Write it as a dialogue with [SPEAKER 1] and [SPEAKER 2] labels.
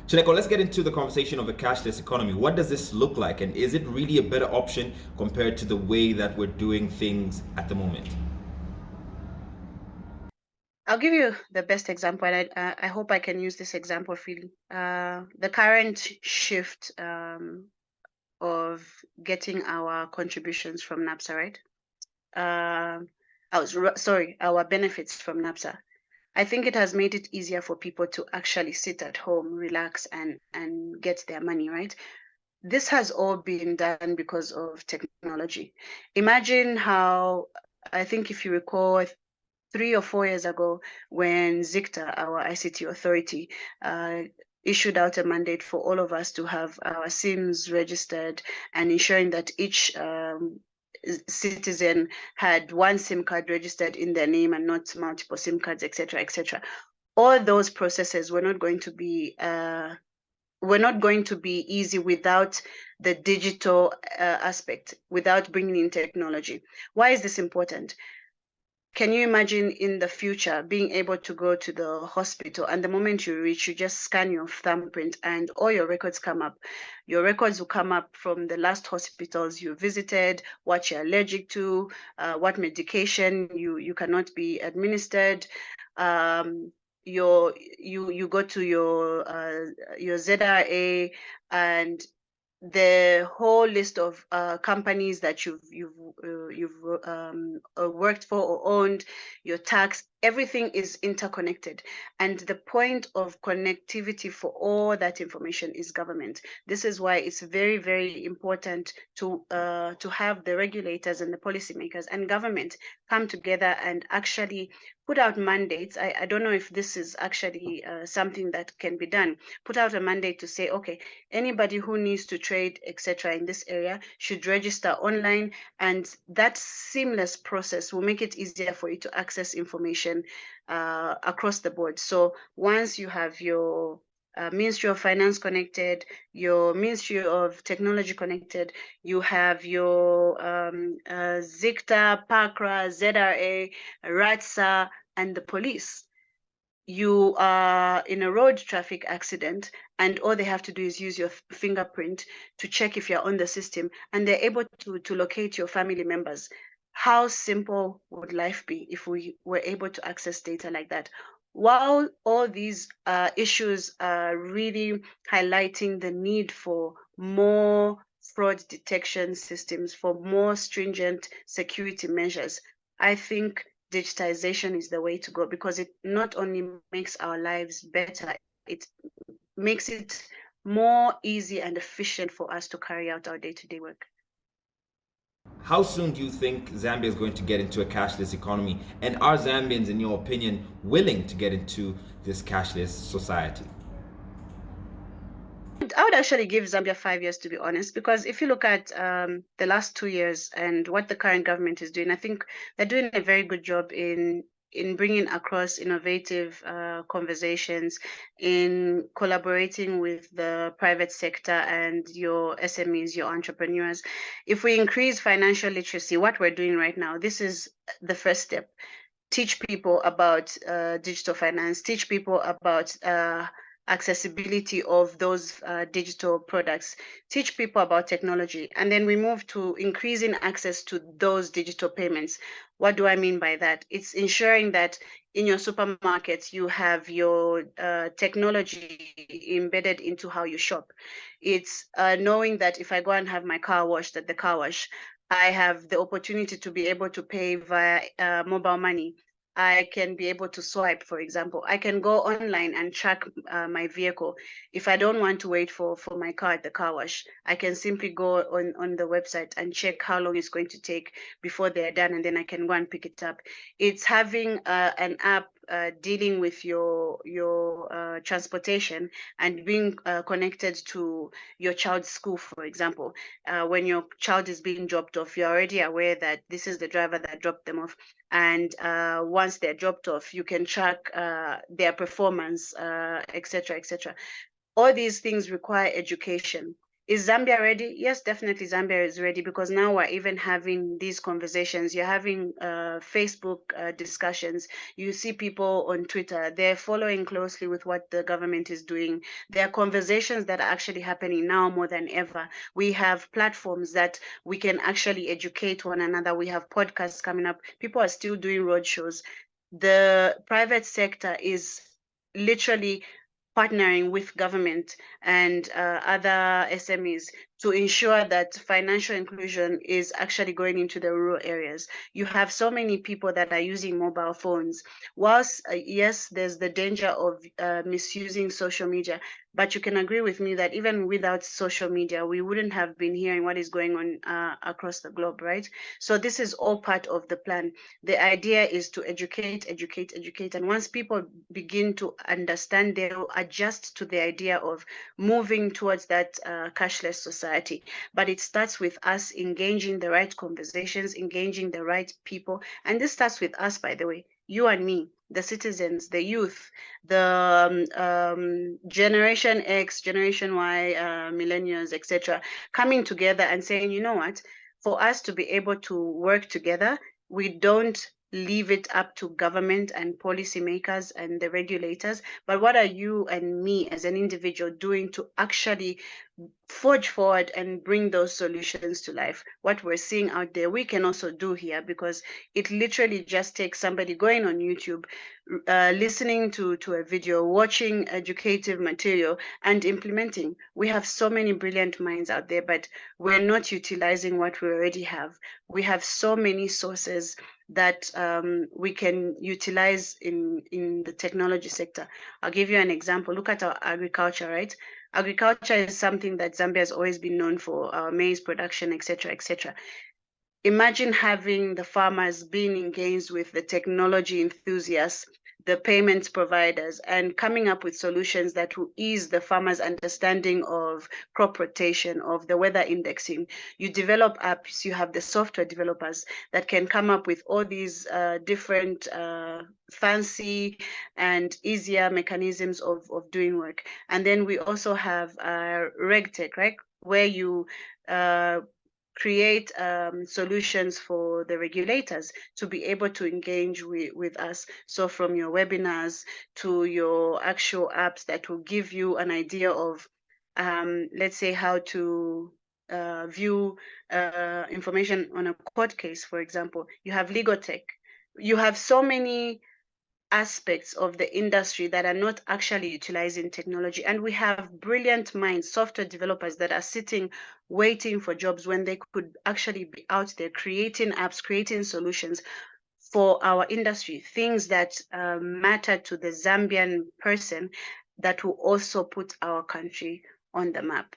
[SPEAKER 1] Chilekwa, let's get into the conversation of a cashless economy. What does this look like, and is it really a better option compared to the way that we're doing things at the moment?
[SPEAKER 2] I'll give you the best example, and I hope I can use this example freely. The current shift of getting our contributions from NAPSA, right? Our benefits from NAPSA. I think it has made it easier for people to actually sit at home, relax, and get their money, right? This has all been done because of technology. Imagine how, I think if you recall, 3 or 4 years ago, when ZICTA, our ICT authority, issued out a mandate for all of us to have our SIMs registered and ensuring that each citizen had one SIM card registered in their name and not multiple SIM cards, etc., etc. All those processes were not going to be easy without the digital aspect, without bringing in technology. Why is this important? Can you imagine in the future being able to go to the hospital and the moment you reach, you just scan your thumbprint and all your records come up? Your records will come up from the last hospitals you visited, what you're allergic to, what medication you cannot be administered. You go to your ZRA and the whole list of companies that you've worked for or owned, your tax, everything is interconnected. And the point of connectivity for all that information is government. This is why it's very, very important to have the regulators and the policymakers and government come together and actually put out mandates. I don't know if this is actually something that can be done. Put out a mandate to say, okay, anybody who needs to trade, etc., in this area should register online, and that seamless process will make it easier for you to access information across the board. So once you have your Ministry of Finance connected, your Ministry of Technology connected, you have your ZICTA, PACRA, ZRA, RATSA, and the police. You are in a road traffic accident and all they have to do is use your fingerprint to check if you're on the system, and they're able to locate your family members. How simple would life be if we were able to access data like that? While all these issues are really highlighting the need for more fraud detection systems, for more stringent security measures, I think digitization is the way to go, because it not only makes our lives better, it makes it more easy and efficient for us to carry out our day-to-day work.
[SPEAKER 1] How soon do you think Zambia is going to get into a cashless economy? And are Zambians, in your opinion, willing to get into this cashless society?
[SPEAKER 2] I would actually give Zambia 5 years, to be honest, because if you look at the last 2 years and what the current government is doing, I think they're doing a very good job in bringing across innovative conversations, in collaborating with the private sector and your SMEs, your entrepreneurs. If we increase financial literacy, what we're doing right now, this is the first step. Teach people about digital finance, teach people about accessibility of those digital products, teach people about technology, and then we move to increasing access to those digital payments. What do I mean by that? It's ensuring that in your supermarkets, you have your technology embedded into how you shop. It's knowing that if I go and have my car washed at the car wash, I have the opportunity to be able to pay via mobile money. I can be able to swipe, for example. I can go online and track my vehicle. If I don't want to wait for my car at the car wash, I can simply go on the website and check how long it's going to take before they're done, and then I can go and pick it up. It's having an app dealing with your transportation and being connected to your child's school, for example. When your child is being dropped off, you're already aware that this is the driver that dropped them off. And once they're dropped off, you can track their performance, etc., etc. All these things require education. Is Zambia ready? Yes, definitely Zambia is ready, because now we're even having these conversations. You're having Facebook discussions. You see people on Twitter, they're following closely with what the government is doing. There are conversations that are actually happening now more than ever. We have platforms that we can actually educate one another. We have podcasts coming up. People are still doing roadshows. The private sector is literally partnering with government and other SMEs to ensure that financial inclusion is actually going into the rural areas. You have so many people that are using mobile phones. Whilst, yes, there's the danger of misusing social media, but you can agree with me that even without social media, we wouldn't have been hearing what is going on across the globe, right? So this is all part of the plan. The idea is to educate, educate, educate. And once people begin to understand, they'll adjust to the idea of moving towards that cashless society. But it starts with us engaging the right conversations, engaging the right people. And this starts with us, by the way, you and me, the citizens, the youth, the Generation X, Generation Y, millennials, etc., coming together and saying, you know what, for us to be able to work together, we don't leave it up to government and policymakers and the regulators, but what are you and me as an individual doing to actually forge forward and bring those solutions to life? What we're seeing out there, we can also do here, because it literally just takes somebody going on YouTube, listening to a video, watching educative material, and implementing. We have so many brilliant minds out there, but we're not utilizing what we already have. We have so many sources that we can utilize in the technology sector. I'll give you an example. Look at our agriculture, right? Agriculture is something that Zambia has always been known for, our maize production, etc., etc. Imagine having the farmers being engaged with the technology enthusiasts, the payments providers, and coming up with solutions that will ease the farmers' understanding of crop rotation, of the weather indexing. You develop apps, you have the software developers that can come up with all these different fancy and easier mechanisms of doing work. And then we also have RegTech, right? Where you create solutions for the regulators to be able to engage with us. So from your webinars to your actual apps that will give you an idea of, let's say, how to view information on a court case, for example. You have legal tech. You have so many aspects of the industry that are not actually utilizing technology. And we have brilliant minds, software developers that are sitting waiting for jobs when they could actually be out there creating apps, creating solutions for our industry, things that matter to the Zambian person that will also put our country on the map.